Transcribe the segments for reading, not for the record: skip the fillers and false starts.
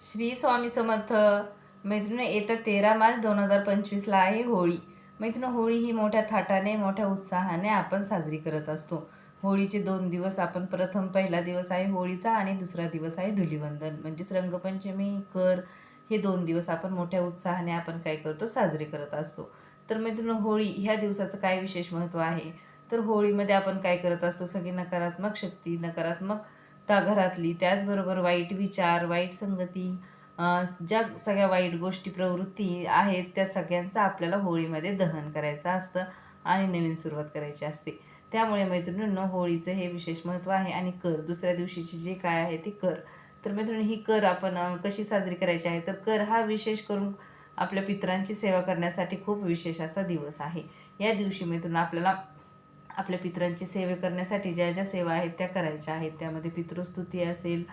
श्री स्वामी समर्थ. मैत्रिणी, येत्या 13 मार्च 2025ला आहे होळी. मैत्रिणी, होळी ही मोठ्या थाटाने मोठ्या उत्साहाने आपण साजरी करत असतो. होळीचे 2 दिवस आपण पहिला दिवस आहे होळीचा आणि दुसरा दिवस आहे धुलिवंदन म्हणजेच रंगपंचमी, कर. हे 2 दिवस आपण मोठ्या उत्साहाने आपण काय करतो, साजरे करत असतो. तर मैत्रिणी, होळी ह्या दिवसाचं काय विशेष महत्त्व आहे तर होळीमध्ये आपण काय करत असतो, सगळी नकारात्मक शक्ती, नकारात्मक घरातली, त्याचबरोबर वाईट विचार, वाईट संगती, ज्या सगळ्या वाईट गोष्टी, प्रवृत्ती आहेत त्या सगळ्यांचं आपल्याला होळीमध्ये दहन करायचं असतं आणि नवीन सुरुवात करायची असते. त्यामुळे मैत्रिणींनो, होळीचं हे विशेष महत्त्व आहे. आणि कर, दुसऱ्या दिवशीची जे काय आहे ते कर. तर मैत्रिणी, ही कर आपण कशी साजरी करायची आहे तर कर हा विशेष करून आपल्या पितरांची सेवा करण्यासाठी खूप विशेष असा दिवस आहे. या दिवशी मैत्रिणी आपल्याला आपल्या पितरांची सेवा करण्यासाठी ज्या ज्या सेवा आहेत त्या करायच्या आहेत. त्यामध्ये पितृस्तुती असेल,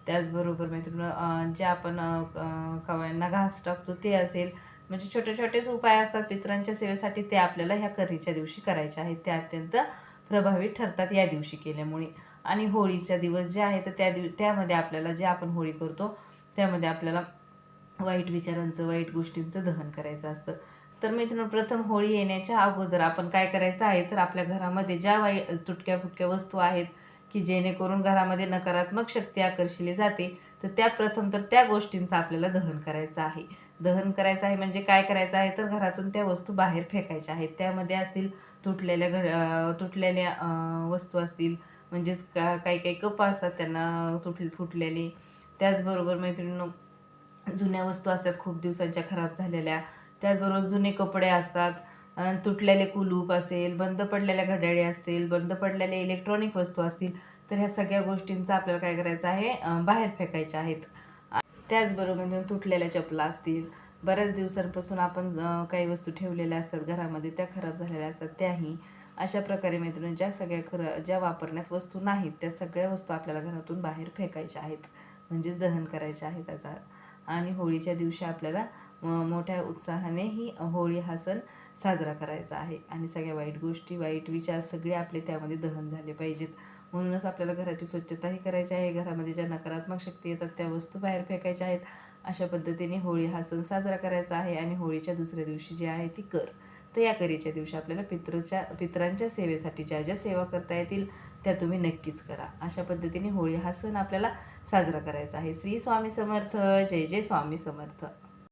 त्याचबरोबर मैत्रिणी जे आपण कवयांना घास टाकतो ते असेल. म्हणजे छोटे छोटेच उपाय असतात पितरांच्या सेवेसाठी, ते आपल्याला ह्या करीच्या दिवशी करायचे आहेत. ते अत्यंत प्रभावी ठरतात या दिवशी केल्यामुळे. आणि होळीचा दिवस जे आहे तर त्यामध्ये आपल्याला जे आपण होळी करतो त्यामध्ये आपल्याला वाईट विचारांचं, वाईट गोष्टींचं दहन करायचं असतं. तर मित्रांनो, प्रथम होळी येण्याच्या अगोदर आपण काय करायचं आहे तर आपल्या घरामध्ये ज्या तुटक्या फुटक्या वस्तू आहेत की जेणेकरून घरामध्ये नकारात्मक शक्ती आकर्षिली जाते, तर त्या गोष्टींचं आपल्याला दहन करायचं आहे. दहन करायचं आहे म्हणजे काय करायचं आहे तर घरातून त्या वस्तू बाहेर फेकायच्या आहेत. त्यामध्ये असतील तुटलेल्या वस्तू असतील, म्हणजेच काही काही कप असतात त्यांना फुटलेले. त्याचबरोबर मैत्रिणींनो, जुन्या वस्तू असतात खूप दिवसांच्या खराब झालेल्या. त्याचबरोबर जुने कपडे असतात, तुटलेले कुलूप असेल, बंद पडलेल्या घड्याळे असतील, बंद पडलेले इलेक्ट्रॉनिक वस्तू असतील, तर ह्या सगळ्या गोष्टींचं आपल्याला काय करायचं आहे, बाहेर फेकायच्या आहेत. त्याचबरोबर तुटलेल्या चपला असतील, बऱ्याच दिवसांपासून आपण काही वस्तू ठेवलेल्या असतात घरामध्ये, त्या खराब झालेल्या असतात त्याही. अशा प्रकारे मैत्रिणी, ज्या वापरण्यात वस्तू नाहीत त्या सगळ्या वस्तू आपल्याला घरातून बाहेर फेकायच्या आहेत, म्हणजेच दहन करायच्या आहेत त्याचा. आणि होळीच्या दिवशी आपल्याला मोठ्या उत्साहाने ही होळी हा सण साजरा करायचा आहे. आणि सगळ्या वाईट गोष्टी, वाईट विचार सगळे आपले त्यामध्ये दहन झाले पाहिजेत. म्हणूनच आपल्याला घराची स्वच्छताही करायची आहे. घरामध्ये ज्या नकारात्मक शक्ती येतात त्या वस्तू बाहेर फेकायच्या आहेत. अशा पद्धतीने होळी हा सण साजरा करायचा आहे. आणि होळीच्या दुसऱ्या दिवशी जी आहे ती कर. तर या करीच्या दिवशी आपल्याला पितरांच्या सेवेसाठी ज्या ज्या सेवा करता येतील त्या तुम्ही नक्कीच करा. अशा पद्धतीने होळी हा सण आपल्याला साजरा करायचा आहे. श्री स्वामी समर्थ. जय जय स्वामी समर्थ.